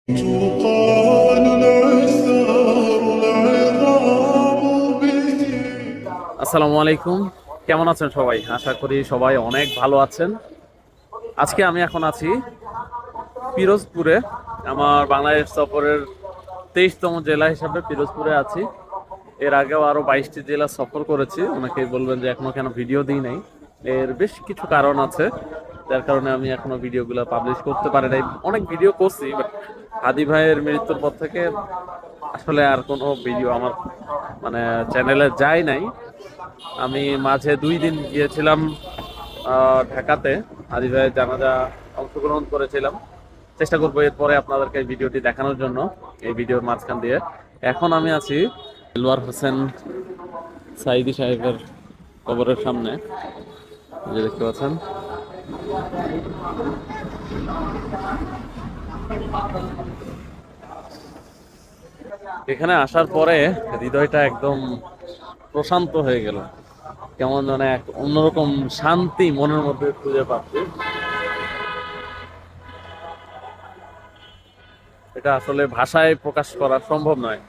تقال العثار العظام به। আসসালামু আলাইকুম। কেমন আছেন সবাই? আশা করি সবাই অনেক ভালো আছেন। আজকে আমি এখন আছি পিরোজপুরে। আমার বাংলাদেশ সফরের 23তম জেলা হিসাবে পিরোজপুরে আছি। এর আগেও আরো 22টি জেলা সফর করেছি। অনেকেই বলবেন যে এখনো কেন ভিডিও দিই নাই। এর বেশ কিছু কারণ আছে, যার কারণে আমি এখনো ভিডিওগুলো পাবলিশ করতে পারি নাই। অনেক ভিডিও করছি, বাট হাদি ভাইয়ের মৃত্যুর পর থেকে আসলে আর কোনো ভিডিও আমার মানে চ্যানেলে যায় নাই। আমি মাঝে 2 দিন গিয়েছিলাম ঢাকাতে, হাদি ভাইয়ের জানাজা অংশগ্রহণ করেছিলাম। চেষ্টা করবো এরপরে আপনাদেরকে এই ভিডিওটি দেখানোর জন্য, এই ভিডিওর মাঝখান দিয়ে। এখন আমি আছি দেলোয়ার হোসেন সাইদি সাহেবের কবরের সামনে, এই যে দেখতে পাচ্ছেন। এখানে আসার পরে হৃদয়টা একদম প্রশান্ত হয়ে গেল। কেমন যেন এক অন্যরকম শান্তি মনের মধ্যে খুঁজে পাচ্ছি। এটা আসলে ভাষায় প্রকাশ করা সম্ভব নয়।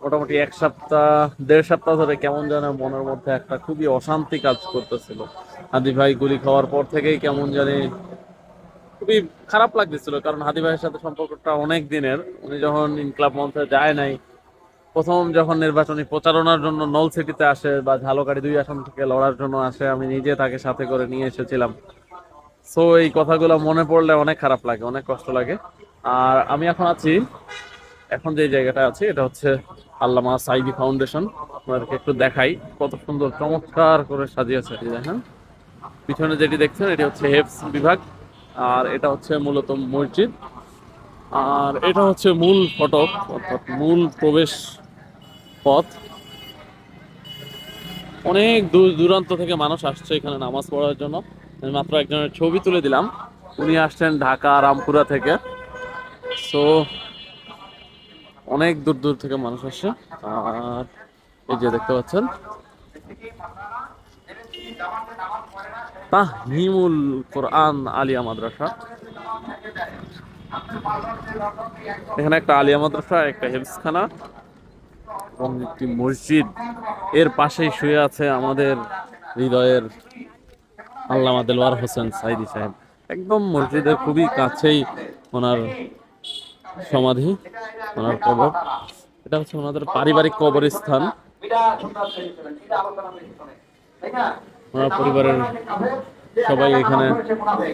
মোটামুটি 1 সপ্তাহ 1.5 সপ্তাহ ধরে কেমন যেন মনের মধ্যে একটা খুবই অশান্তি কাজ করতেছিল। হাদি ভাই গুলি খাওয়ার পর থেকেই কেমন জানি খুবই খারাপ লাগতেছিল, কারণ হাদি ভাইয়ের সাথে সম্পর্কটা অনেক দিনের। উনি যখন ইনকলাব মঞ্চে যায় নাই, প্রথম যখন নির্বাচনী প্রচারণার জন্য নলসিটিতে আসে বা ঝালকাঠি 2 আসন থেকে লড়ার জন্য আসে, আমি নিজে তাকে সাথে করে নিয়ে এসেছিলাম। সো এই কথাগুলো মনে পড়লে অনেক খারাপ লাগে, অনেক কষ্ট লাগে। আর আমি এখন আছি, এখন যে জায়গাটা আছে এটা হচ্ছে আল্লামা সাইদি ফাউন্ডেশন। আপনাদেরকে একটু দেখাই কত সুন্দর চমৎকার করে সাজিয়েছে। এই দেখেন পিছনে যেটি দেখছেন এটি হচ্ছে হেফস বিভাগ, আর এটা হচ্ছে মূলত মসজিদ, আর এটা হচ্ছে মূল ফটক, অর্থাৎ মূল প্রবেশ পথ। অনেক দূর দূরান্ত থেকে মানুষ আসছে এখানে নামাজ পড়ার জন্য। আমি মাত্র একজনের ছবি তুলে দিলাম, উনি আসছেন ঢাকা রামপুরা থেকে। সো অনেক দূর দূর থেকে মানুষ আসছে। আর এই যে দেখতে পাচ্ছেন তাহমিমুল কোরআন আলিয়া মাদ্রাসা। এখানে একটা আলিয়া মাদ্রাসা, একটা হেফজখানা এবং একটি মসজিদ। এর পাশেই শুয়ে আছে আমাদের হৃদয়ের আল্লামা দেলোয়ার হোসেন সাইদি সাহেব। একদম মসজিদের খুবই কাছেই ওনার সমাধি, ওনার কবর। এটা হচ্ছে ওনাদের পারিবারিক কবরস্থান। ওনার পরিবারের সবাই এখানে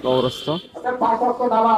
কবরস্থ।